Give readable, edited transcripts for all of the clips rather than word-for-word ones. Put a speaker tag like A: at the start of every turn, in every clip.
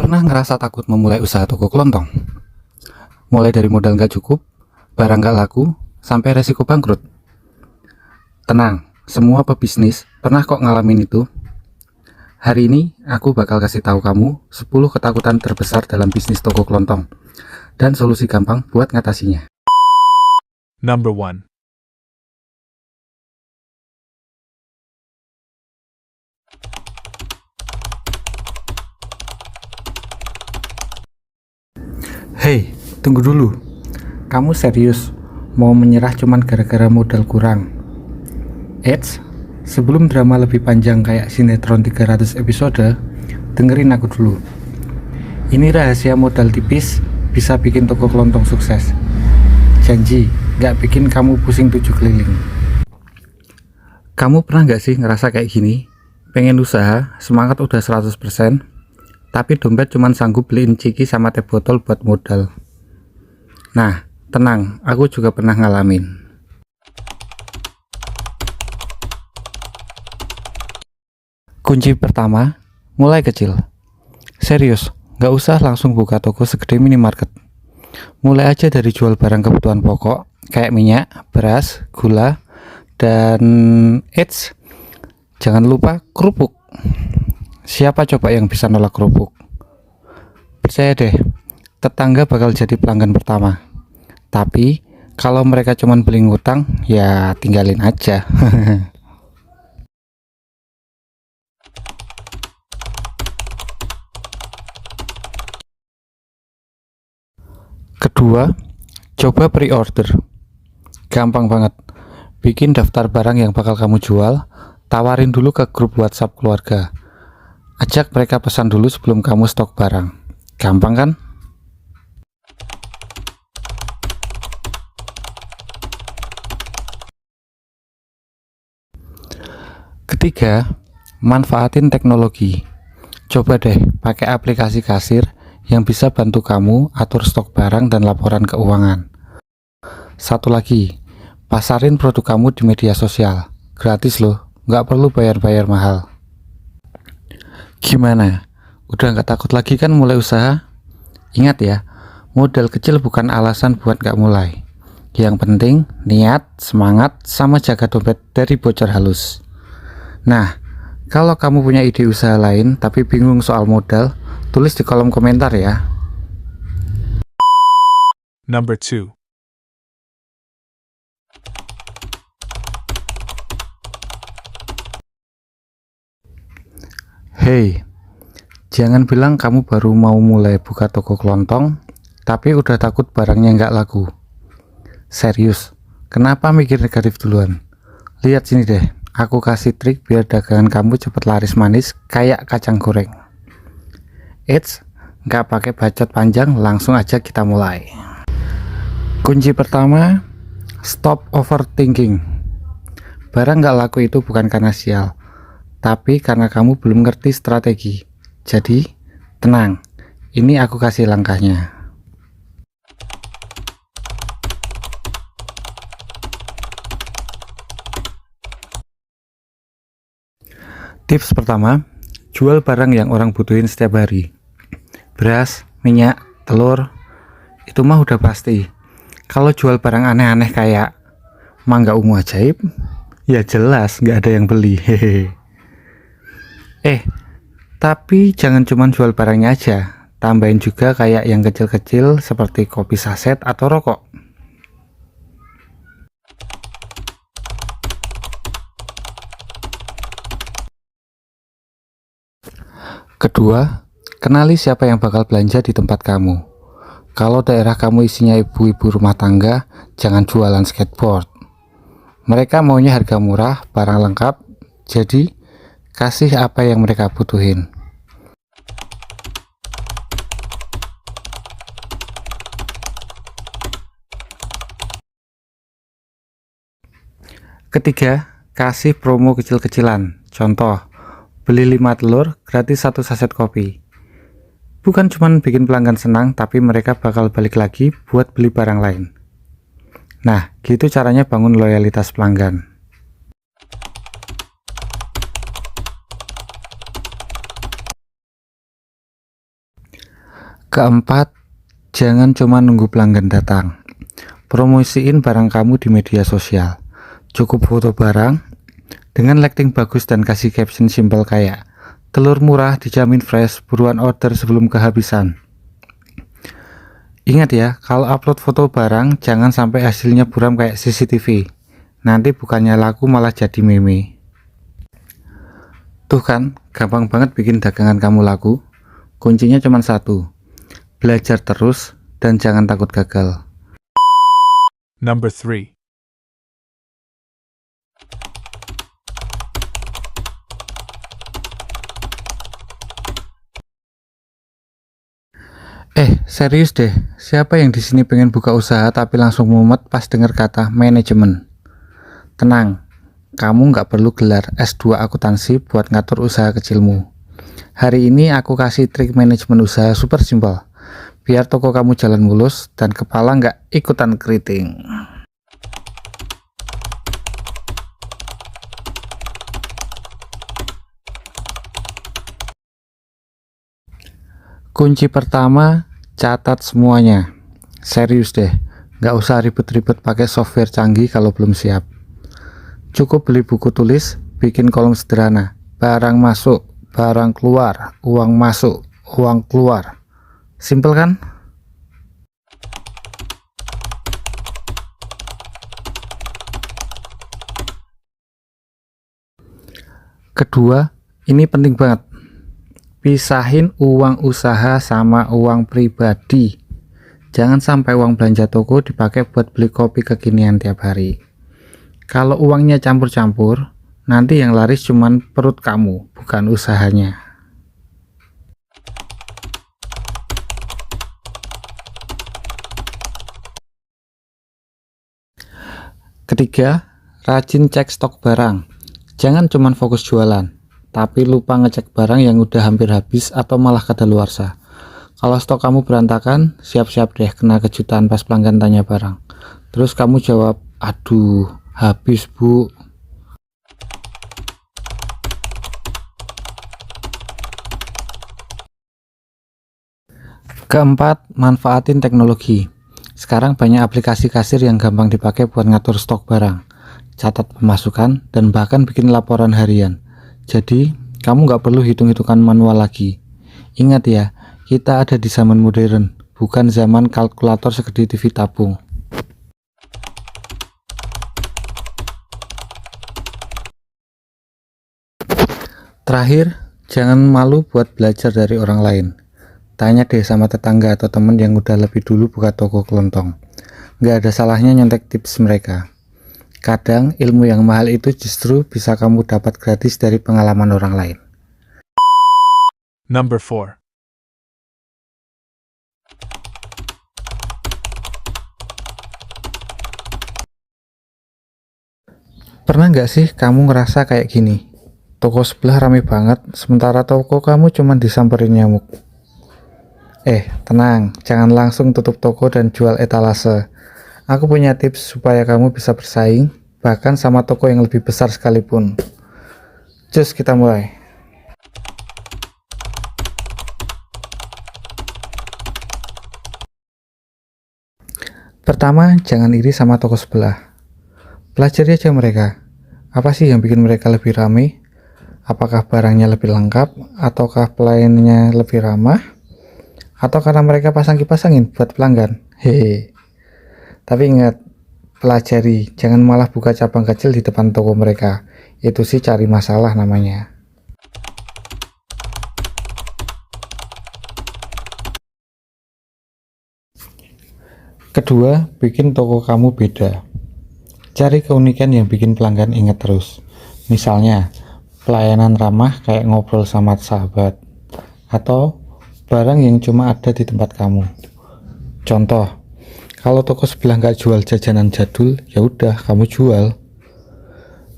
A: Pernah ngerasa takut memulai usaha toko kelontong? Mulai dari modal nggak cukup, barang nggak laku, sampai resiko bangkrut? Tenang, semua pebisnis pernah kok ngalamin itu. Hari ini aku bakal kasih tahu kamu 10 ketakutan terbesar dalam bisnis toko kelontong dan solusi gampang buat ngatasinya.
B: Number 1.
A: Hei, tunggu dulu. Kamu serius mau menyerah cuman gara-gara modal kurang? Eits, sebelum drama lebih panjang kayak sinetron 300 episode, dengerin aku dulu. Ini rahasia modal tipis bisa bikin toko kelontong sukses. Janji, gak bikin kamu pusing 7 keliling. Kamu pernah gak sih ngerasa kayak gini? Pengen usaha, semangat udah 100%, tapi dompet cuman sanggup beliin ciki sama teh botol buat modal. Nah, tenang, aku juga pernah ngalamin. Kunci pertama, mulai kecil. Serius, gak usah langsung buka toko segede minimarket. Mulai aja dari jual barang kebutuhan pokok, kayak minyak, beras, gula, dan jangan lupa kerupuk. Siapa coba yang bisa nolak kerupuk? Percaya deh, tetangga bakal jadi pelanggan pertama. Tapi kalau mereka cuman beli ngutang, ya tinggalin aja. Kedua, coba pre-order. Gampang banget. Bikin daftar barang yang bakal kamu jual, tawarin dulu ke grup WhatsApp keluarga. Ajak mereka pesan dulu sebelum kamu stok barang. Gampang kan? Ketiga, manfaatin teknologi. Coba deh pakai aplikasi kasir yang bisa bantu kamu atur stok barang dan laporan keuangan. Satu lagi, pasarin produk kamu di media sosial. Gratis loh, nggak perlu bayar-bayar mahal. Gimana? Udah nggak takut lagi kan mulai usaha? Ingat ya, modal kecil bukan alasan buat nggak mulai. Yang penting niat, semangat, sama jaga dompet dari bocor halus. Nah, kalau kamu punya ide usaha lain tapi bingung soal modal, tulis di kolom komentar ya.
B: Number 2.
A: Hei, jangan bilang kamu baru mau mulai buka toko kelontong, tapi udah takut barangnya nggak laku. Serius, kenapa mikir negatif duluan? Lihat sini deh, aku kasih trik biar dagangan kamu cepet laris manis kayak kacang goreng. Eits, nggak pakai bacot panjang, langsung aja kita mulai. Kunci pertama, stop overthinking. Barang nggak laku itu bukan karena sial, tapi karena kamu belum ngerti strategi. Jadi, tenang, ini aku kasih langkahnya. Tips pertama, jual barang yang orang butuhin setiap hari. Beras, minyak, telur, itu mah udah pasti. Kalau jual barang aneh-aneh kayak mangga ungu ajaib, ya jelas nggak ada yang beli. Hehe. Tapi jangan cuma jual barangnya aja, tambahin juga kayak yang kecil-kecil seperti kopi saset atau rokok. Kedua, kenali siapa yang bakal belanja di tempat kamu. Kalau daerah kamu isinya ibu-ibu rumah tangga, jangan jualan skateboard. Mereka maunya harga murah, barang lengkap, jadi kasih apa yang mereka butuhin. Ketiga, kasih promo kecil-kecilan. Contoh, beli 5 telur, gratis 1 saset kopi. Bukan cuma bikin pelanggan senang, tapi mereka bakal balik lagi buat beli barang lain. Nah, gitu caranya bangun loyalitas pelanggan. Keempat, jangan cuma nunggu pelanggan datang. Promosiin barang kamu di media sosial. Cukup foto barang dengan lighting bagus dan kasih caption simpel kayak telur murah dijamin fresh, buruan order sebelum kehabisan. Ingat ya, kalau upload foto barang jangan sampai hasilnya buram kayak CCTV. Nanti bukannya laku malah jadi meme. Tuh kan, gampang banget bikin dagangan kamu laku. Kuncinya cuma satu, belajar terus dan jangan takut gagal.
B: Number 3.
A: Serius deh, siapa yang di sini pengen buka usaha tapi langsung mumet pas dengar kata manajemen? Tenang, kamu nggak perlu gelar S2 akuntansi buat ngatur usaha kecilmu. Hari ini aku kasih trik manajemen usaha super simpel, biar toko kamu jalan mulus dan kepala nggak ikutan keriting. Kunci pertama, catat semuanya. Serius deh, nggak usah ribet-ribet pakai software canggih kalau belum siap. Cukup beli buku tulis, bikin kolom sederhana. Barang masuk, barang keluar, uang masuk, uang keluar. Simple kan? Kedua, ini penting banget. Pisahin uang usaha sama uang pribadi. Jangan sampai uang belanja toko dipakai buat beli kopi kekinian tiap hari. Kalau uangnya campur-campur, nanti yang laris cuman perut kamu, bukan usahanya. Ketiga, rajin cek stok barang. Jangan cuman fokus jualan, tapi lupa ngecek barang yang udah hampir habis atau malah kadaluarsa. Kalau stok kamu berantakan, siap-siap deh kena kejutan pas pelanggan tanya barang. Terus kamu jawab, aduh, habis bu. Keempat, manfaatin teknologi. Sekarang banyak aplikasi kasir yang gampang dipakai buat ngatur stok barang, catat pemasukan, dan bahkan bikin laporan harian. Jadi, kamu nggak perlu hitung-hitungan manual lagi. Ingat ya, kita ada di zaman modern, bukan zaman kalkulator segede TV tabung. Terakhir, jangan malu buat belajar dari orang lain. Tanya deh sama tetangga atau temen yang udah lebih dulu buka toko kelontong. Nggak ada salahnya nyontek tips mereka. Kadang ilmu yang mahal itu justru bisa kamu dapat gratis dari pengalaman orang lain.
B: Number 4.
A: Pernah nggak sih kamu ngerasa kayak gini? Toko sebelah rame banget, sementara toko kamu cuma disamperin nyamuk. Tenang, jangan langsung tutup toko dan jual etalase. Aku punya tips supaya kamu bisa bersaing, bahkan sama toko yang lebih besar sekalipun. Cus, kita mulai. Pertama, jangan iri sama toko sebelah. Pelajari aja mereka. Apa sih yang bikin mereka lebih ramai? Apakah barangnya lebih lengkap? Ataukah pelayanannya lebih ramah? Atau karena mereka pasang kipas angin buat pelanggan? Hehe. Tapi ingat, pelajari, jangan malah buka cabang kecil di depan toko mereka. Itu sih cari masalah namanya. Kedua, bikin toko kamu beda. Cari keunikan yang bikin pelanggan ingat terus. Misalnya, pelayanan ramah kayak ngobrol sama sahabat, atau barang yang cuma ada di tempat kamu. Contoh, kalau toko sebelah nggak jual jajanan jadul, ya udah kamu jual.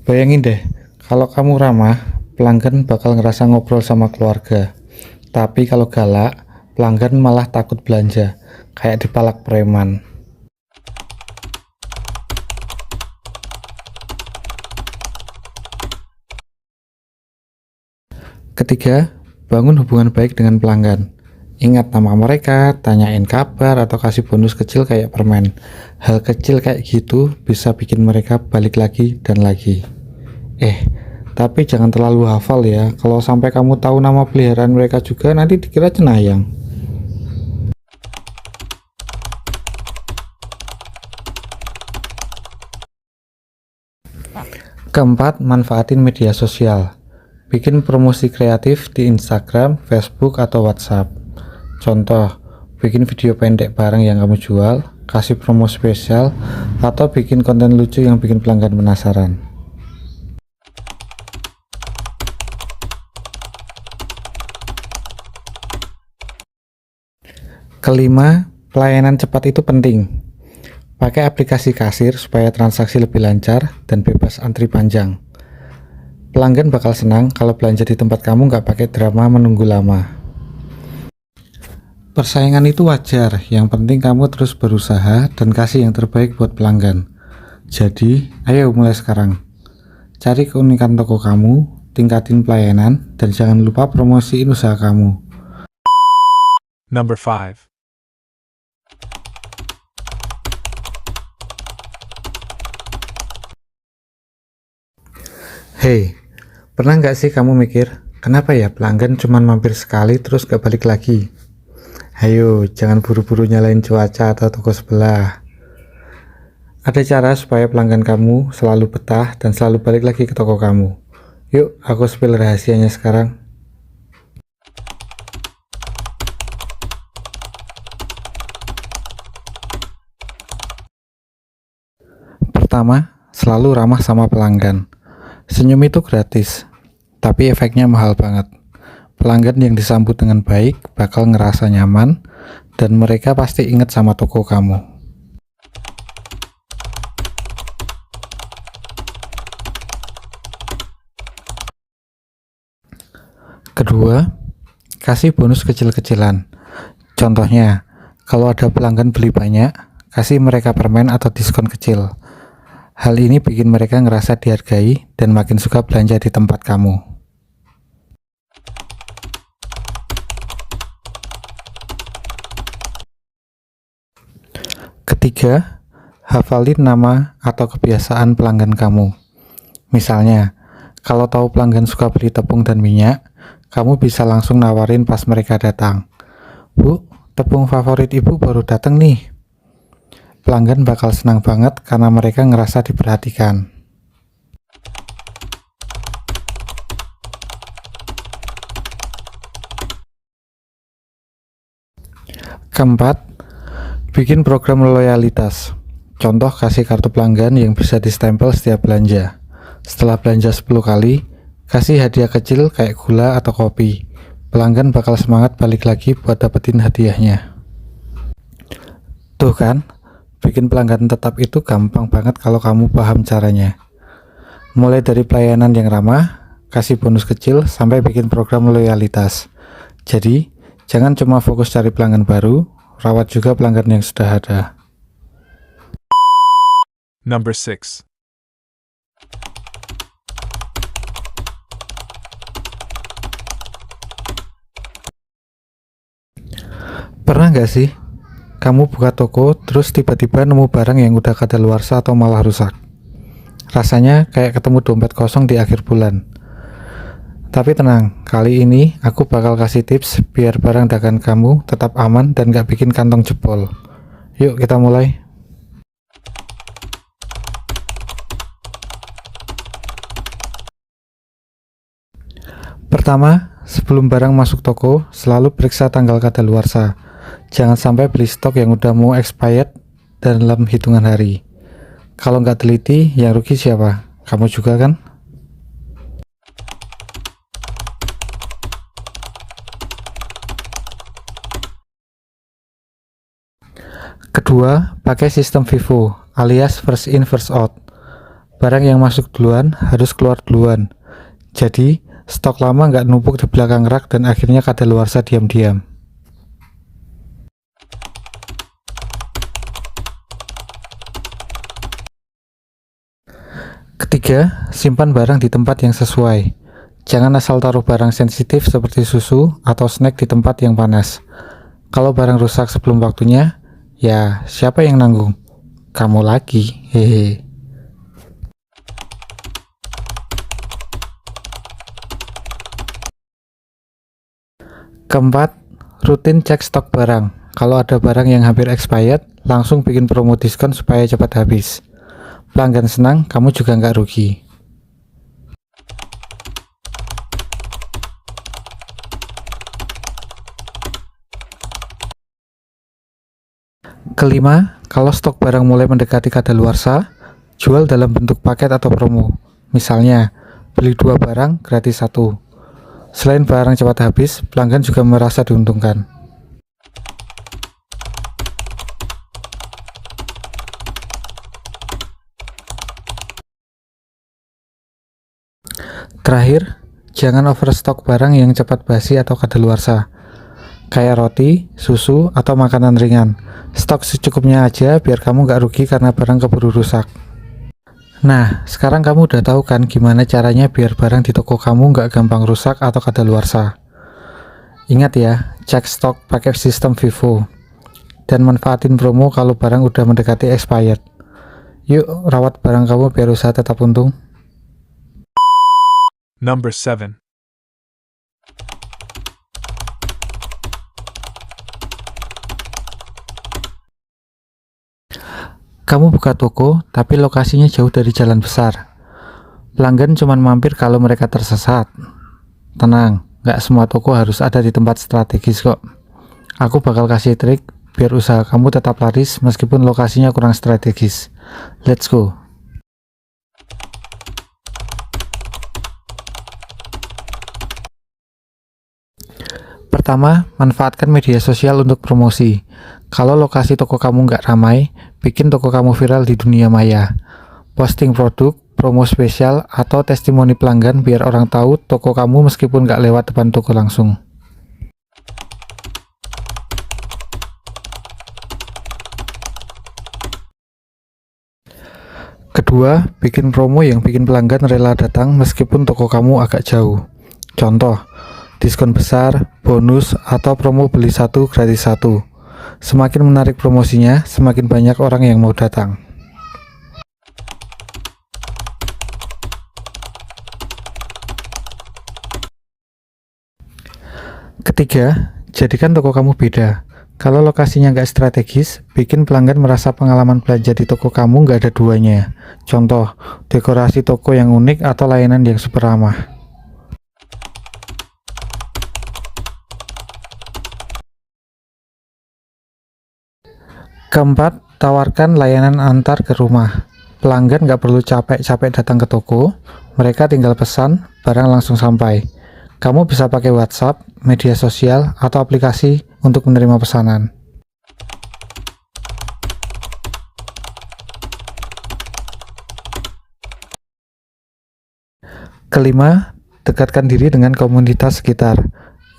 A: Bayangin deh, kalau kamu ramah, pelanggan bakal ngerasa ngobrol sama keluarga. Tapi kalau galak, pelanggan malah takut belanja, kayak dipalak preman. Ketiga, bangun hubungan baik dengan pelanggan. Ingat nama mereka, tanyain kabar, atau kasih bonus kecil kayak permen. Hal kecil kayak gitu bisa bikin mereka balik lagi dan lagi. Tapi jangan terlalu hafal ya. Kalau sampai kamu tahu nama peliharaan mereka juga, nanti dikira cenayang. Keempat, manfaatin media sosial. Bikin promosi kreatif di Instagram, Facebook, atau WhatsApp. Contoh, bikin video pendek barang yang kamu jual, kasih promo spesial, atau bikin konten lucu yang bikin pelanggan penasaran. Kelima, pelayanan cepat itu penting. Pakai aplikasi kasir supaya transaksi lebih lancar dan bebas antri panjang. Pelanggan bakal senang kalau belanja di tempat kamu nggak pakai drama menunggu lama. Persaingan itu wajar, yang penting kamu terus berusaha dan kasih yang terbaik buat pelanggan. Jadi, ayo mulai sekarang. Cari keunikan toko kamu, tingkatin pelayanan, dan jangan lupa promosiin usaha kamu.
B: Number 5.
A: Hey, pernah nggak sih kamu mikir, kenapa ya pelanggan cuma mampir sekali terus gak balik lagi? Ayo, jangan buru-buru nyalain cuaca atau toko sebelah. Ada cara supaya pelanggan kamu selalu betah dan selalu balik lagi ke toko kamu. Yuk, aku spill rahasianya sekarang. Pertama, selalu ramah sama pelanggan. Senyum itu gratis, tapi efeknya mahal banget. Pelanggan yang disambut dengan baik bakal ngerasa nyaman, dan mereka pasti ingat sama toko kamu. Kedua, kasih bonus kecil-kecilan. Contohnya, kalau ada pelanggan beli banyak, kasih mereka permen atau diskon kecil. Hal ini bikin mereka ngerasa dihargai dan makin suka belanja di tempat kamu. Ketiga, hafalin nama atau kebiasaan pelanggan kamu. Misalnya, kalau tahu pelanggan suka beli tepung dan minyak, kamu bisa langsung nawarin pas mereka datang. Bu, tepung favorit ibu baru datang nih. Pelanggan bakal senang banget karena mereka ngerasa diperhatikan. Keempat, bikin program loyalitas. Contoh, kasih kartu pelanggan yang bisa distempel setiap belanja. Setelah belanja 10 kali, kasih hadiah kecil kayak gula atau kopi. Pelanggan bakal semangat balik lagi buat dapetin hadiahnya. Tuh kan, bikin pelanggan tetap itu gampang banget kalau kamu paham caranya. Mulai dari pelayanan yang ramah, kasih bonus kecil, sampai bikin program loyalitas. Jadi, jangan cuma fokus cari pelanggan baru, rawat juga pelanggan yang sudah ada.
B: Number 6.
A: Pernah nggak sih kamu buka toko terus tiba-tiba nemu barang yang udah kadaluarsa atau malah rusak? Rasanya kayak ketemu dompet kosong di akhir bulan. Tapi tenang, kali ini aku bakal kasih tips biar barang dagangan kamu tetap aman dan gak bikin kantong jebol. Yuk kita mulai. Pertama, sebelum barang masuk toko, selalu periksa tanggal kadaluarsa. Jangan sampai beli stok yang udah mau expired dalam hitungan hari. Kalau nggak teliti, yang rugi siapa? Kamu juga kan? Kedua, pakai sistem FIFO alias first in first out. Barang yang masuk duluan harus keluar duluan. Jadi, stok lama nggak numpuk di belakang rak dan akhirnya kadaluarsa diam-diam. Ketiga, simpan barang di tempat yang sesuai. Jangan asal taruh barang sensitif seperti susu atau snack di tempat yang panas. Kalau barang rusak sebelum waktunya, ya siapa yang nanggung? Kamu lagi, hehe. Keempat, rutin cek stok barang. Kalau ada barang yang hampir expired, langsung bikin promo diskon supaya cepat habis. Pelanggan senang, kamu juga nggak rugi. Kelima, kalau stok barang mulai mendekati kadaluarsa, jual dalam bentuk paket atau promo. Misalnya, beli 2 barang gratis 1. Selain barang cepat habis, pelanggan juga merasa diuntungkan. Terakhir, jangan overstock barang yang cepat basi atau kadaluarsa, kayak roti, susu, atau makanan ringan. Stok secukupnya aja biar kamu nggak rugi karena barang keburu rusak. Nah, sekarang kamu udah tahu kan gimana caranya biar barang di toko kamu nggak gampang rusak atau kadaluarsa. Ingat ya, cek stok pakai sistem FIFO, dan manfaatin promo kalau barang udah mendekati expired. Yuk, rawat barang kamu biar usaha tetap untung.
B: Number 7.
A: Kamu buka toko, tapi lokasinya jauh dari jalan besar. Pelanggan cuma mampir kalau mereka tersesat. Tenang, nggak semua toko harus ada di tempat strategis kok. Aku bakal kasih trik biar usaha kamu tetap laris meskipun lokasinya kurang strategis. Let's go. Pertama, manfaatkan media sosial untuk promosi. Kalau lokasi toko kamu nggak ramai, bikin toko kamu viral di dunia maya. Posting produk, promo spesial, atau testimoni pelanggan biar orang tahu toko kamu meskipun nggak lewat depan toko langsung. Kedua, bikin promo yang bikin pelanggan rela datang meskipun toko kamu agak jauh. Contoh, diskon besar, bonus, atau promo beli 1 gratis 1. Semakin menarik promosinya, semakin banyak orang yang mau datang. Ketiga, jadikan toko kamu beda. Kalau lokasinya nggak strategis, bikin pelanggan merasa pengalaman belanja di toko kamu nggak ada duanya. Contoh, dekorasi toko yang unik atau layanan yang super ramah. Keempat, tawarkan layanan antar ke rumah. Pelanggan nggak perlu capek-capek datang ke toko, mereka tinggal pesan, barang langsung sampai. Kamu bisa pakai WhatsApp, media sosial, atau aplikasi untuk menerima pesanan. Kelima, dekatkan diri dengan komunitas sekitar.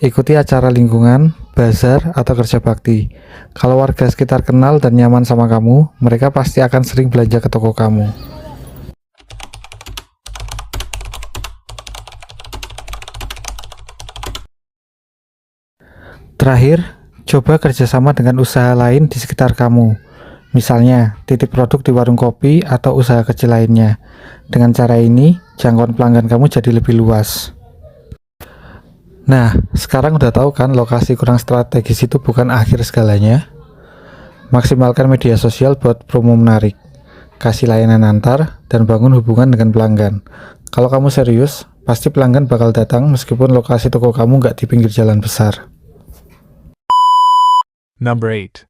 A: Ikuti acara lingkungan, bazar, atau kerja bakti. Kalau warga sekitar kenal dan nyaman sama kamu, mereka pasti akan sering belanja ke toko kamu. Terakhir, coba kerjasama dengan usaha lain di sekitar kamu. Misalnya, titip produk di warung kopi atau usaha kecil lainnya. Dengan cara ini, jangkauan pelanggan kamu jadi lebih luas. Nah, sekarang udah tahu kan lokasi kurang strategis itu bukan akhir segalanya. Maksimalkan media sosial buat promo menarik, kasih layanan antar, dan bangun hubungan dengan pelanggan. Kalau kamu serius, pasti pelanggan bakal datang meskipun lokasi toko kamu nggak di pinggir jalan besar.
B: Number 8.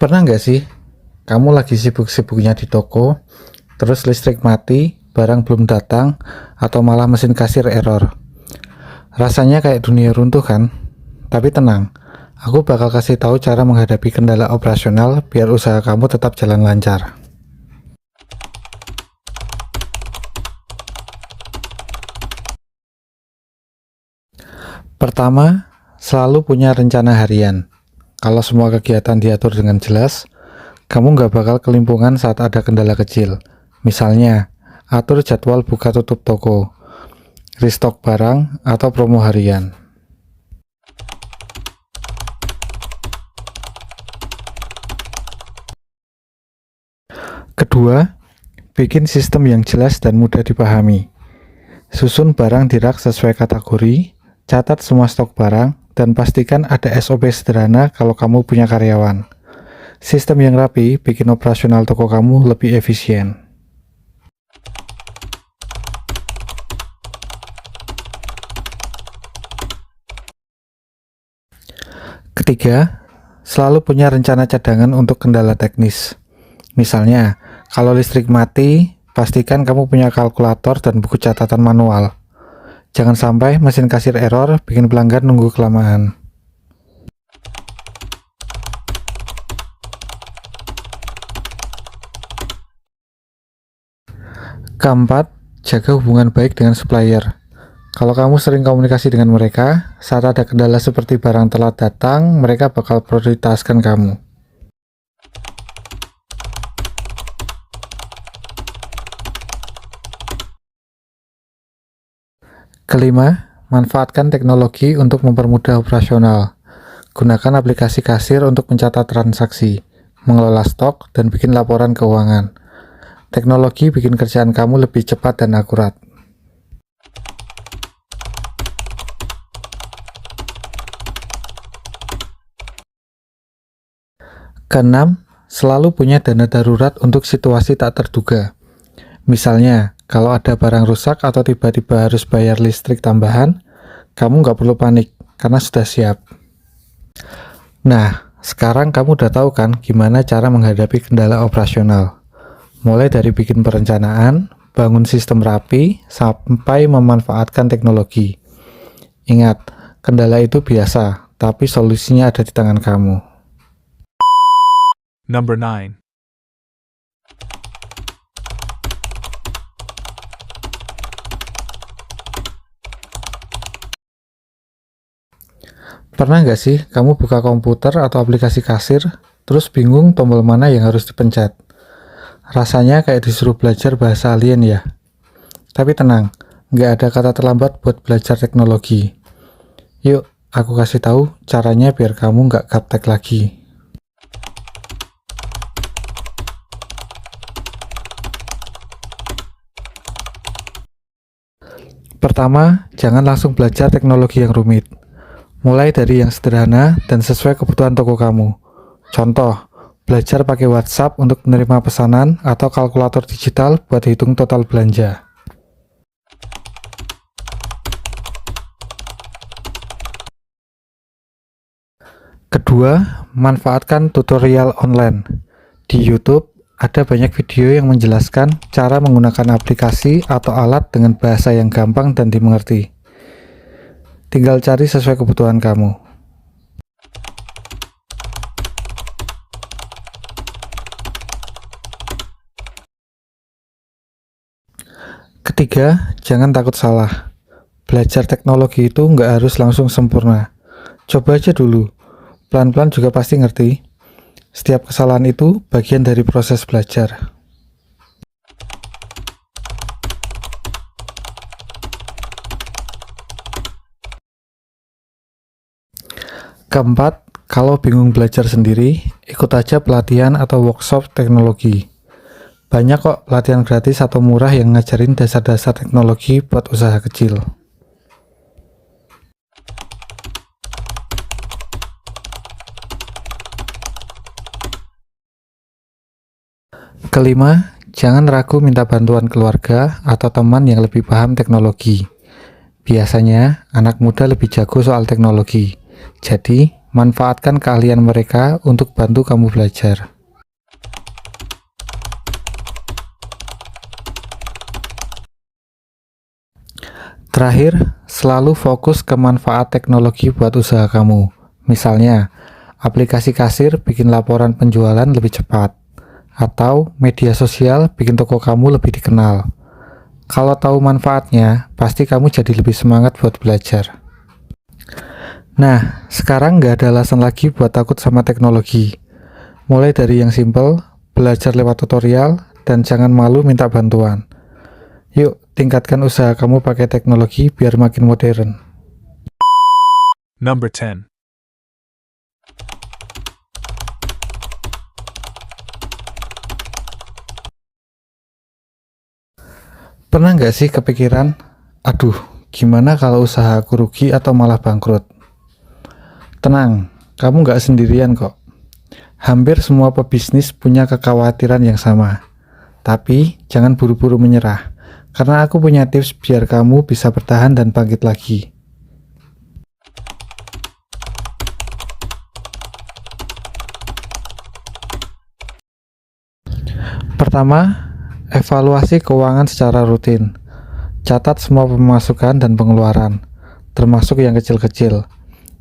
A: Pernah nggak sih, kamu lagi sibuk-sibuknya di toko, terus listrik mati, barang belum datang, atau malah mesin kasir error? Rasanya kayak dunia runtuh kan? Tapi tenang, aku bakal kasih tahu cara menghadapi kendala operasional biar usaha kamu tetap jalan lancar. Pertama, selalu punya rencana harian. Kalau semua kegiatan diatur dengan jelas, kamu nggak bakal kelimpungan saat ada kendala kecil. Misalnya, atur jadwal buka tutup toko, restock barang, atau promo harian. Kedua, bikin sistem yang jelas dan mudah dipahami. Susun barang di rak sesuai kategori, catat semua stok barang, dan pastikan ada SOP sederhana kalau kamu punya karyawan. Sistem yang rapi bikin operasional toko kamu lebih efisien. Ketiga, selalu punya rencana cadangan untuk kendala teknis. Misalnya, kalau listrik mati, pastikan kamu punya kalkulator dan buku catatan manual. Jangan sampai mesin kasir error bikin pelanggan nunggu kelamaan. Keempat, jaga hubungan baik dengan supplier. Kalau kamu sering komunikasi dengan mereka, saat ada kendala seperti barang telat datang, mereka bakal prioritaskan kamu. Kelima, manfaatkan teknologi untuk mempermudah operasional. Gunakan aplikasi kasir untuk mencatat transaksi, mengelola stok, dan bikin laporan keuangan. Teknologi bikin kerjaan kamu lebih cepat dan akurat. Keenam, selalu punya dana darurat untuk situasi tak terduga. Misalnya, kalau ada barang rusak atau tiba-tiba harus bayar listrik tambahan, kamu nggak perlu panik karena sudah siap. Nah, sekarang kamu udah tahu kan gimana cara menghadapi kendala operasional. Mulai dari bikin perencanaan, bangun sistem rapi, sampai memanfaatkan teknologi. Ingat, kendala itu biasa, tapi solusinya ada di tangan kamu.
B: Number 9.
A: Pernah nggak sih kamu buka komputer atau aplikasi kasir, terus bingung tombol mana yang harus dipencet? Rasanya kayak disuruh belajar bahasa alien ya. Tapi tenang, nggak ada kata terlambat buat belajar teknologi. Yuk, aku kasih tahu caranya biar kamu nggak gaptek lagi. Pertama, jangan langsung belajar teknologi yang rumit. Mulai dari yang sederhana dan sesuai kebutuhan toko kamu. Contoh, belajar pakai WhatsApp untuk menerima pesanan atau kalkulator digital buat hitung total belanja. Kedua, manfaatkan tutorial online. Di YouTube, ada banyak video yang menjelaskan cara menggunakan aplikasi atau alat dengan bahasa yang gampang dan dimengerti. Tinggal cari sesuai kebutuhan kamu. Ketiga, jangan takut salah. Belajar teknologi itu nggak harus langsung sempurna. Coba aja dulu. Pelan-pelan juga pasti ngerti. Setiap kesalahan itu bagian dari proses belajar. Keempat, kalau bingung belajar sendiri, ikut aja pelatihan atau workshop teknologi. Banyak kok pelatihan gratis atau murah yang ngajarin dasar-dasar teknologi buat usaha kecil. Kelima, jangan ragu minta bantuan keluarga atau teman yang lebih paham teknologi. Biasanya, anak muda lebih jago soal teknologi. Jadi, manfaatkan keahlian mereka untuk bantu kamu belajar. Terakhir, selalu fokus ke manfaat teknologi buat usaha kamu. Misalnya, aplikasi kasir bikin laporan penjualan lebih cepat, atau media sosial bikin toko kamu lebih dikenal. Kalau tahu manfaatnya, pasti kamu jadi lebih semangat buat belajar. Nah, sekarang nggak ada alasan lagi buat takut sama teknologi. Mulai dari yang simple, belajar lewat tutorial, dan jangan malu minta bantuan. Yuk, tingkatkan usaha kamu pakai teknologi biar makin modern.
B: Number 10.
A: Pernah nggak sih kepikiran, aduh, gimana kalau usaha aku rugi atau malah bangkrut? Tenang, kamu nggak sendirian kok. Hampir semua pebisnis punya kekhawatiran yang sama. Tapi, jangan buru-buru menyerah, karena aku punya tips biar kamu bisa bertahan dan bangkit lagi. Pertama, evaluasi keuangan secara rutin. Catat semua pemasukan dan pengeluaran, termasuk yang kecil-kecil.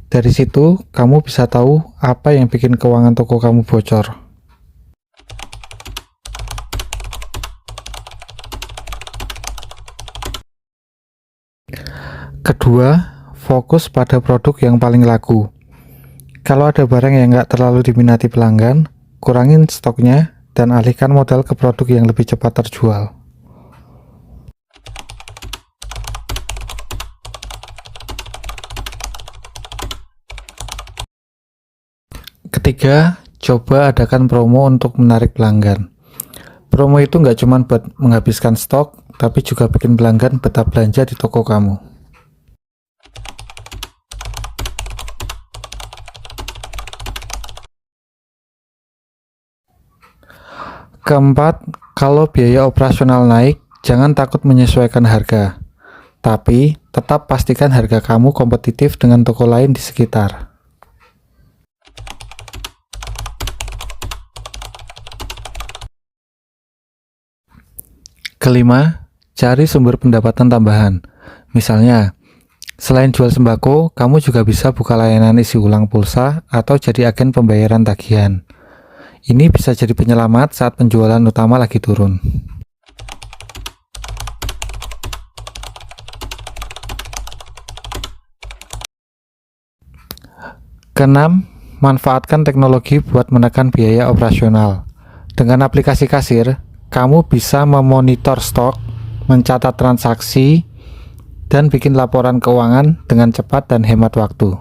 A: Dari situ, kamu bisa tahu apa yang bikin keuangan toko kamu bocor. Kedua, fokus pada produk yang paling laku. Kalau ada barang yang nggak terlalu diminati pelanggan, kurangin stoknya dan alihkan modal ke produk yang lebih cepat terjual. Ketiga, coba adakan promo untuk menarik pelanggan. Promo itu nggak cuma buat menghabiskan stok, tapi juga bikin pelanggan betah belanja di toko kamu. Keempat, kalau biaya operasional naik, jangan takut menyesuaikan harga. Tapi, tetap pastikan harga kamu kompetitif dengan toko lain di sekitar. Kelima, cari sumber pendapatan tambahan. Misalnya, selain jual sembako, kamu juga bisa buka layanan isi ulang pulsa atau jadi agen pembayaran tagihan. Ini bisa jadi penyelamat saat penjualan utama lagi turun. Keenam, manfaatkan teknologi buat menekan biaya operasional. Dengan aplikasi kasir, kamu bisa memonitor stok, mencatat transaksi, dan bikin laporan keuangan dengan cepat dan hemat waktu.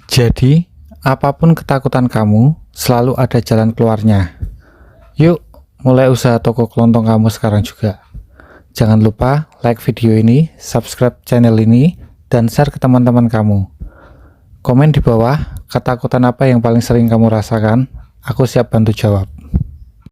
A: Jadi, apapun ketakutan kamu, selalu ada jalan keluarnya. Yuk, mulai usaha toko kelontong kamu sekarang juga. Jangan lupa like video ini, subscribe channel ini, dan share ke teman-teman kamu. Komen di bawah, ketakutan apa yang paling sering kamu rasakan, aku siap bantu jawab.